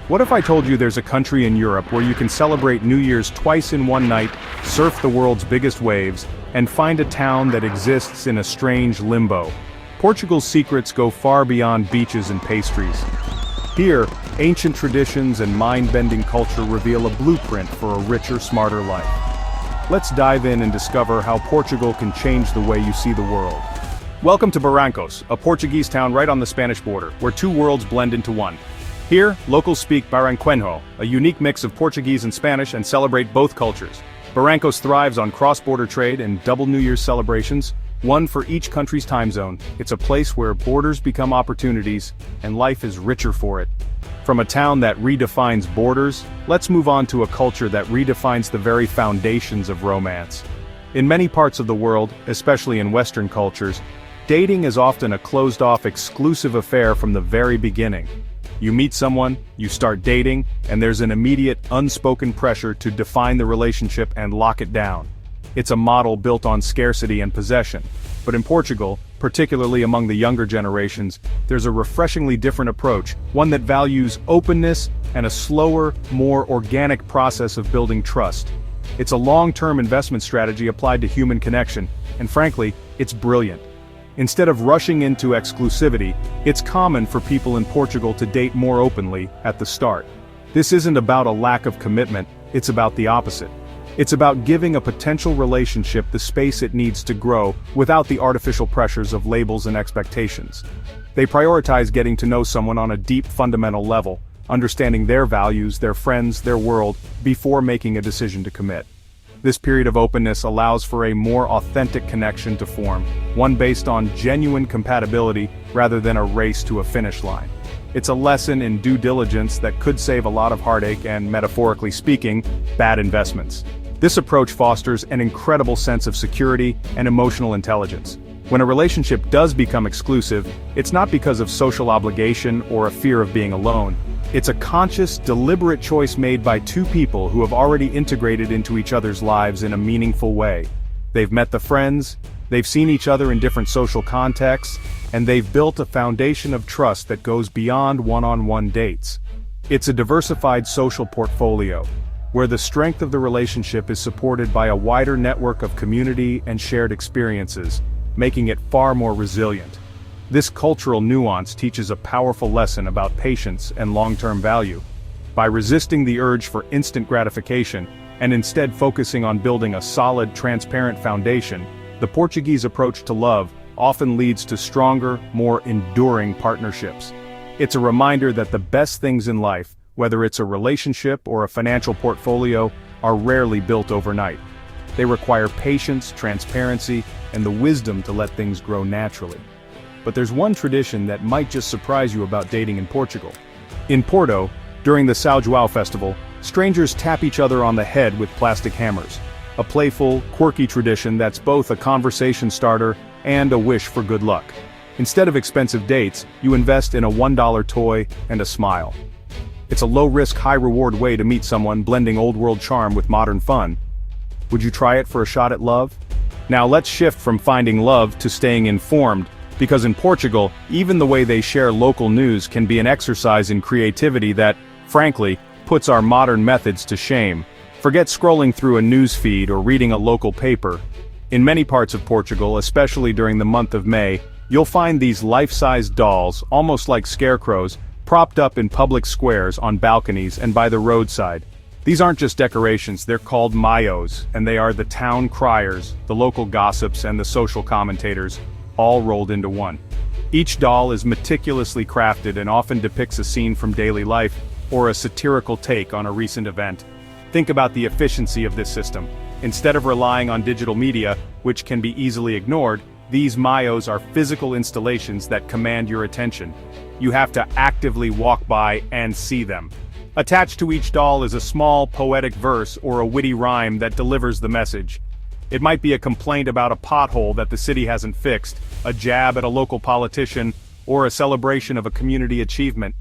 What if I told you there's a country in Europe where you can celebrate New Year's twice in one night, surf the world's biggest waves, and find a town that exists in a strange limbo? Portugal's secrets go far beyond beaches and pastries. Here, ancient traditions and mind-bending culture reveal a blueprint for a richer, smarter life. Let's dive in and discover how Portugal can change the way you see the world. Welcome to Barrancos, a Portuguese town right on the Spanish border, where two worlds blend into one. Here, locals speak Barranquenho, a unique mix of Portuguese and Spanish, and celebrate both cultures. Barrancos thrives on cross-border trade and double New Year's celebrations, one for each country's time zone. It's a place where borders become opportunities, and life is richer for it. From a town that redefines borders, let's move on to a culture that redefines the very foundations of romance. In many parts of the world, especially in Western cultures, dating is often a closed-off, exclusive affair from the very beginning. You meet someone, you start dating, and there's an immediate, unspoken pressure to define the relationship and lock it down. It's a model built on scarcity and possession. But in Portugal, particularly among the younger generations, there's a refreshingly different approach, one that values openness and a slower, more organic process of building trust. It's a long-term investment strategy applied to human connection, and frankly, it's brilliant. Instead of rushing into exclusivity, it's common for people in Portugal to date more openly at the start. This isn't about a lack of commitment, it's about the opposite. It's about giving a potential relationship the space it needs to grow without the artificial pressures of labels and expectations. They prioritize getting to know someone on a deep, fundamental level, understanding their values, their friends, their world, before making a decision to commit. This period of openness allows for a more authentic connection to form, one based on genuine compatibility rather than a race to a finish line. It's a lesson in due diligence that could save a lot of heartache and, metaphorically speaking, bad investments. This approach fosters an incredible sense of security and emotional intelligence. When a relationship does become exclusive, it's not because of social obligation or a fear of being alone. It's a conscious, deliberate choice made by two people who have already integrated into each other's lives in a meaningful way. They've met the friends, they've seen each other in different social contexts, and they've built a foundation of trust that goes beyond one-on-one dates. It's a diversified social portfolio, where the strength of the relationship is supported by a wider network of community and shared experiences, making it far more resilient. This cultural nuance teaches a powerful lesson about patience and long-term value. By resisting the urge for instant gratification, and instead focusing on building a solid, transparent foundation, the Portuguese approach to love often leads to stronger, more enduring partnerships. It's a reminder that the best things in life, whether it's a relationship or a financial portfolio, are rarely built overnight. They require patience, transparency, and the wisdom to let things grow naturally. But there's one tradition that might just surprise you about dating in Portugal. In Porto, during the São João festival, strangers tap each other on the head with plastic hammers. A playful, quirky tradition that's both a conversation starter and a wish for good luck. Instead of expensive dates, you invest in a $1 toy and a smile. It's a low-risk, high-reward way to meet someone, blending old-world charm with modern fun. Would you try it for a shot at love? Now let's shift from finding love to staying informed, because in Portugal, even the way they share local news can be an exercise in creativity that, frankly, puts our modern methods to shame. Forget scrolling through a news feed or reading a local paper. In many parts of Portugal, especially during the month of May, you'll find these life-size dolls, almost like scarecrows, propped up in public squares, on balconies, and by the roadside. These aren't just decorations, they're called maios, and they are the town criers, the local gossips, and the social commentators, all rolled into one. Each doll is meticulously crafted and often depicts a scene from daily life, or a satirical take on a recent event. Think about the efficiency of this system. Instead of relying on digital media, which can be easily ignored, these maios are physical installations that command your attention. You have to actively walk by and see them. Attached to each doll is a small, poetic verse or a witty rhyme that delivers the message. It might be a complaint about a pothole that the city hasn't fixed, a jab at a local politician, or a celebration of a community achievement.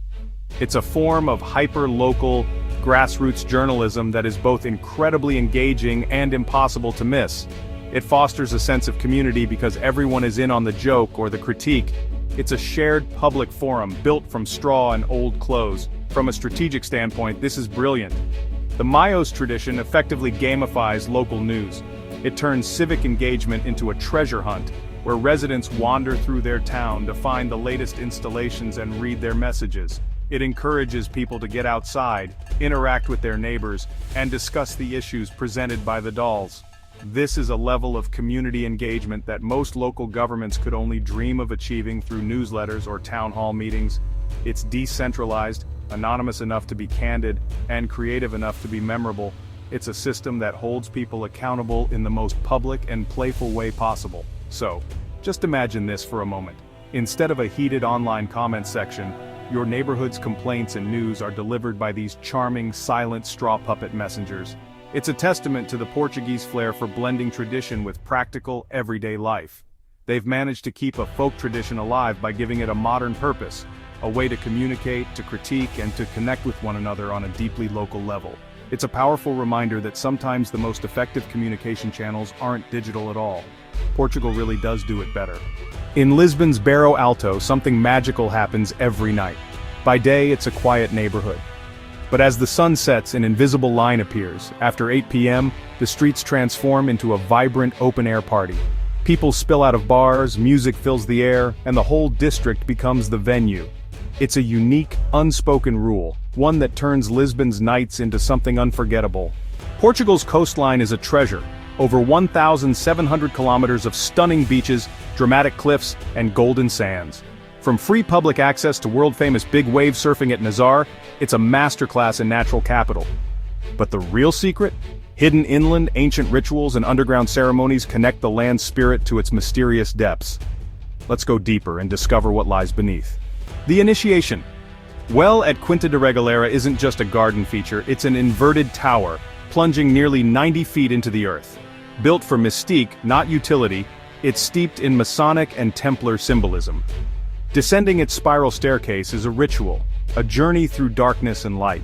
It's a form of hyper-local, grassroots journalism that is both incredibly engaging and impossible to miss. It fosters a sense of community because everyone is in on the joke or the critique. It's a shared public forum built from straw and old clothes, From a strategic standpoint, this is brilliant. The Mayos tradition effectively gamifies local news. It turns civic engagement into a treasure hunt, where residents wander through their town to find the latest installations and read their messages. It encourages people to get outside, interact with their neighbors, and discuss the issues presented by the dolls. This is a level of community engagement that most local governments could only dream of achieving through newsletters or town hall meetings. It's decentralized, anonymous enough to be candid, and creative enough to be memorable. It's a system that holds people accountable in the most public and playful way possible. So, just imagine this for a moment. Instead of a heated online comment section, your neighborhood's complaints and news are delivered by these charming, silent straw puppet messengers. It's a testament to the Portuguese flair for blending tradition with practical, everyday life. They've managed to keep a folk tradition alive by giving it a modern purpose, a way to communicate, to critique, and to connect with one another on a deeply local level. It's a powerful reminder that sometimes the most effective communication channels aren't digital at all. Portugal really does do it better. In Lisbon's Bairro Alto, something magical happens every night. By day, it's a quiet neighborhood. But as the sun sets, an invisible line appears. After 8 p.m., the streets transform into a vibrant open-air party. People spill out of bars, music fills the air, and the whole district becomes the venue. It's a unique, unspoken rule, one that turns Lisbon's nights into something unforgettable. Portugal's coastline is a treasure. Over 1,700 kilometers of stunning beaches, dramatic cliffs, and golden sands. From free public access to world-famous big wave surfing at Nazar, it's a masterclass in natural capital. But the real secret? Hidden inland, ancient rituals and underground ceremonies connect the land's spirit to its mysterious depths. Let's go deeper and discover what lies beneath. The initiation. Well at Quinta de Regalera isn't just a garden feature, it's an inverted tower, plunging nearly 90 feet into the earth. Built for mystique, not utility, it's steeped in Masonic and Templar symbolism. Descending its spiral staircase is a ritual, a journey through darkness and light.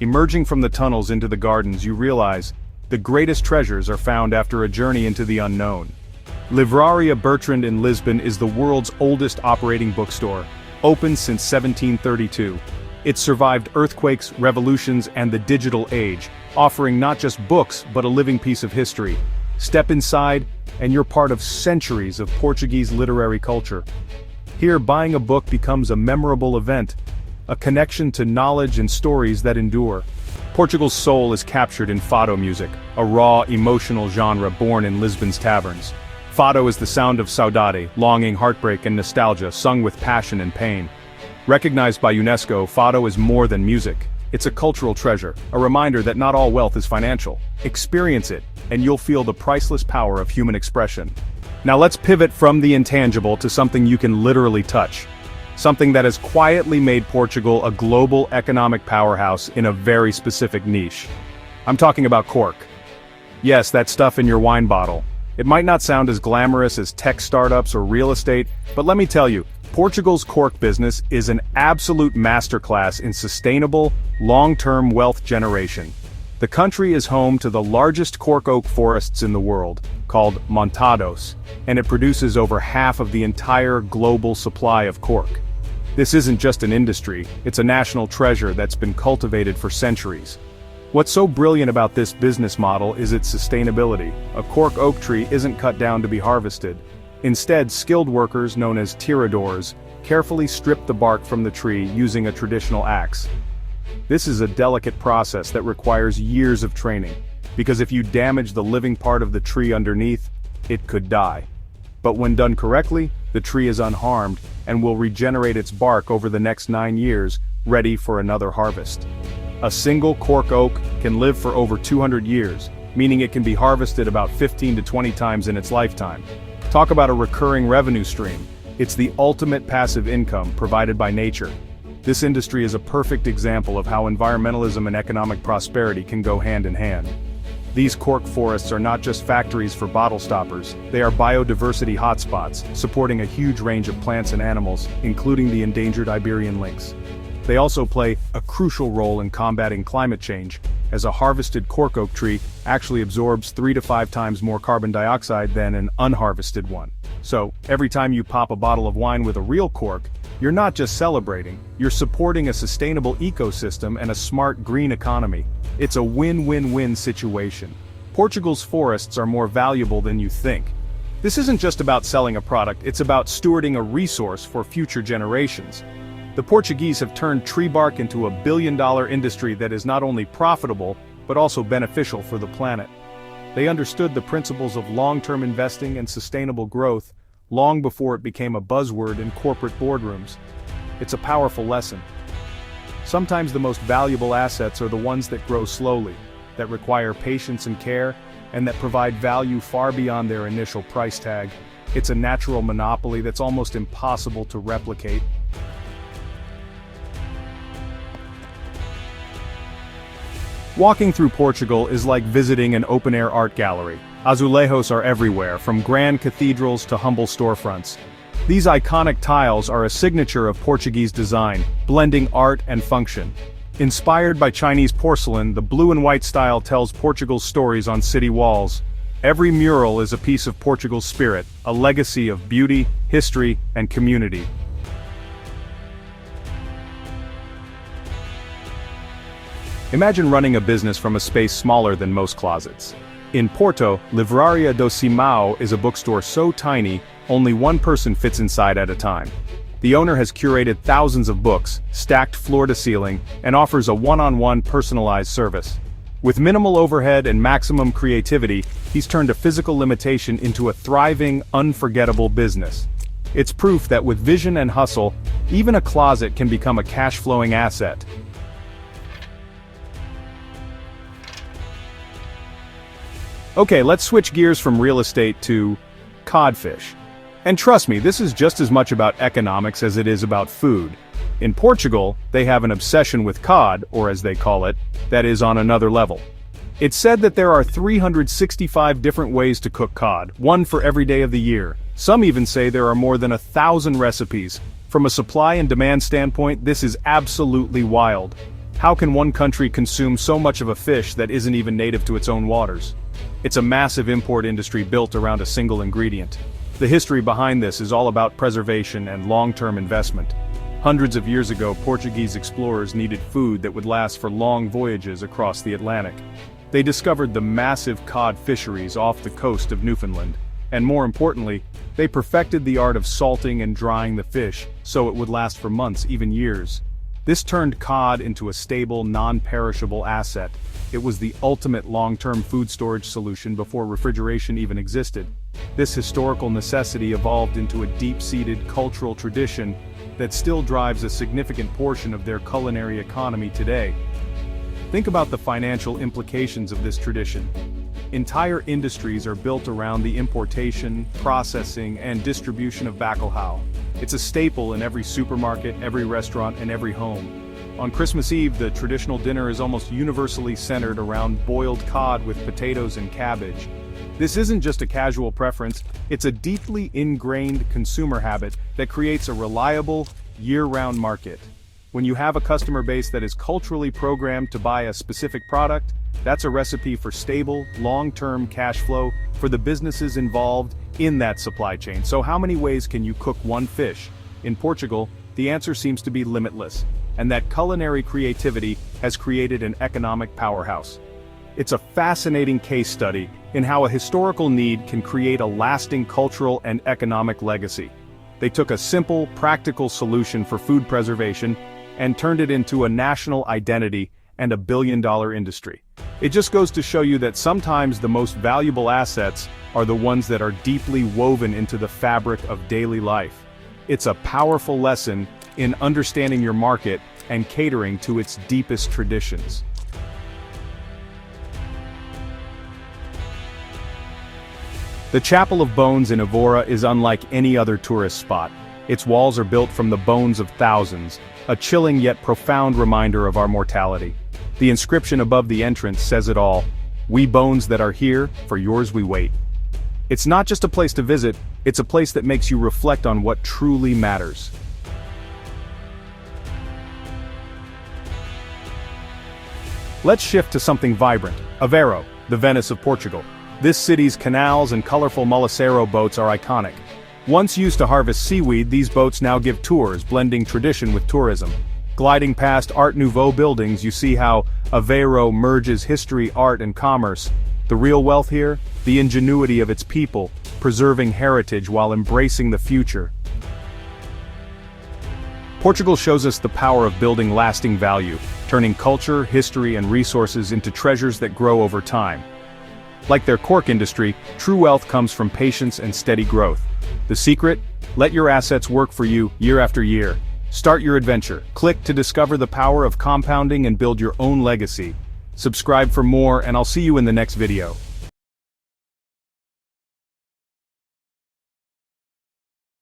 Emerging from the tunnels into the gardens, you realize the greatest treasures are found after a journey into the unknown. Livraria Bertrand in Lisbon is the world's oldest operating bookstore, open since 1732. It's survived earthquakes, revolutions, and the digital age, offering not just books but a living piece of history. Step inside, and you're part of centuries of Portuguese literary culture. Here, buying a book becomes a memorable event, a connection to knowledge and stories that endure. Portugal's soul is captured in fado music, a raw, emotional genre born in Lisbon's taverns. Fado is the sound of saudade, longing, heartbreak, and nostalgia, sung with passion and pain. Recognized by UNESCO, fado is more than music. It's a cultural treasure, a reminder that not all wealth is financial. Experience it, and you'll feel the priceless power of human expression. Now let's pivot from the intangible to something you can literally touch. Something that has quietly made Portugal a global economic powerhouse in a very specific niche. I'm talking about cork. Yes, that stuff in your wine bottle. It might not sound as glamorous as tech startups or real estate, but let me tell you, Portugal's cork business is an absolute masterclass in sustainable, long-term wealth generation. The country is home to the largest cork oak forests in the world, called Montados, and it produces over half of the entire global supply of cork. This isn't just an industry, it's a national treasure that's been cultivated for centuries. What's so brilliant about this business model is its sustainability. A cork oak tree isn't cut down to be harvested. Instead, skilled workers, known as tiradores, carefully strip the bark from the tree using a traditional axe. This is a delicate process that requires years of training, because if you damage the living part of the tree underneath, it could die. But when done correctly, the tree is unharmed and will regenerate its bark over the next 9 years, ready for another harvest. A single cork oak can live for over 200 years, meaning it can be harvested about 15 to 20 times in its lifetime. Talk about a recurring revenue stream. It's the ultimate passive income provided by nature. This industry is a perfect example of how environmentalism and economic prosperity can go hand in hand. These cork forests are not just factories for bottle stoppers, they are biodiversity hotspots, supporting a huge range of plants and animals, including the endangered Iberian lynx. They also play a crucial role in combating climate change, as a harvested cork oak tree actually absorbs 3 to 5 times more carbon dioxide than an unharvested one. So, every time you pop a bottle of wine with a real cork, You're not just celebrating, you're supporting a sustainable ecosystem and a smart green economy. It's a win-win-win situation. Portugal's forests are more valuable than you think. This isn't just about selling a product, it's about stewarding a resource for future generations. The Portuguese have turned tree bark into a billion-dollar industry that is not only profitable, but also beneficial for the planet. They understood the principles of long-term investing and sustainable growth long before it became a buzzword in corporate boardrooms. It's a powerful lesson. Sometimes the most valuable assets are the ones that grow slowly, that require patience and care, and that provide value far beyond their initial price tag. It's a natural monopoly that's almost impossible to replicate. Walking through Portugal is like visiting an open-air art gallery. Azulejos are everywhere, from grand cathedrals to humble storefronts. These iconic tiles are a signature of Portuguese design, blending art and function. Inspired by Chinese porcelain, the blue and white style tells Portugal's stories on city walls. Every mural is a piece of Portugal's spirit, a legacy of beauty, history, and community. Imagine running a business from a space smaller than most closets. In Porto, Livraria do Simão is a bookstore so tiny, only one person fits inside at a time. The owner has curated thousands of books, stacked floor to ceiling, and offers a one-on-one personalized service. With minimal overhead and maximum creativity, he's turned a physical limitation into a thriving, unforgettable business. It's proof that with vision and hustle, even a closet can become a cash-flowing asset. Okay, let's switch gears from real estate to codfish. And trust me, this is just as much about economics as it is about food. In Portugal, they have an obsession with cod, or as they call it, that is on another level. It's said that there are 365 different ways to cook cod, one for every day of the year. Some even say there are more than 1,000 recipes. From a supply and demand standpoint, this is absolutely wild. How can one country consume so much of a fish that isn't even native to its own waters? It's a massive import industry built around a single ingredient. The history behind this is all about preservation and long-term investment. Hundreds of years ago, Portuguese explorers needed food that would last for long voyages across the Atlantic. They discovered the massive cod fisheries off the coast of Newfoundland, and more importantly, they perfected the art of salting and drying the fish so it would last for months, even years. This turned cod into a stable, non-perishable asset. It was the ultimate long-term food storage solution before refrigeration even existed. This historical necessity evolved into a deep-seated cultural tradition that still drives a significant portion of their culinary economy today. Think about the financial implications of this tradition. Entire industries are built around the importation, processing, and distribution of bacalhau. It's a staple in every supermarket, every restaurant, and every home. On Christmas Eve, the traditional dinner is almost universally centered around boiled cod with potatoes and cabbage. This isn't just a casual preference, it's a deeply ingrained consumer habit that creates a reliable, year-round market. When you have a customer base that is culturally programmed to buy a specific product, that's a recipe for stable, long-term cash flow for the businesses involved in that supply chain. So how many ways can you cook one fish? In Portugal, the answer seems to be limitless, and that culinary creativity has created an economic powerhouse. It's a fascinating case study in how a historical need can create a lasting cultural and economic legacy. They took a simple, practical solution for food preservation and turned it into a national identity and a billion-dollar industry. It just goes to show you that sometimes the most valuable assets are the ones that are deeply woven into the fabric of daily life. It's a powerful lesson in understanding your market and catering to its deepest traditions. The Chapel of Bones in Evora is unlike any other tourist spot. Its walls are built from the bones of thousands, a chilling yet profound reminder of our mortality. The inscription above the entrance says it all: "We bones that are here, for yours we wait." It's not just a place to visit, it's a place that makes you reflect on what truly matters. Let's shift to something vibrant, Aveiro, the Venice of Portugal. This city's canals and colorful Muliceiro boats are iconic. Once used to harvest seaweed, these boats now give tours, blending tradition with tourism. Gliding past Art Nouveau buildings, you see how Aveiro merges history, art, and commerce. The real wealth here? The ingenuity of its people, preserving heritage while embracing the future. Portugal shows us the power of building lasting value, turning culture, history, and resources into treasures that grow over time. Like their cork industry, true wealth comes from patience and steady growth. The secret? Let your assets work for you year after year. Start your adventure. Click to discover the power of compounding and build your own legacy. Subscribe for more, and I'll see you in the next video.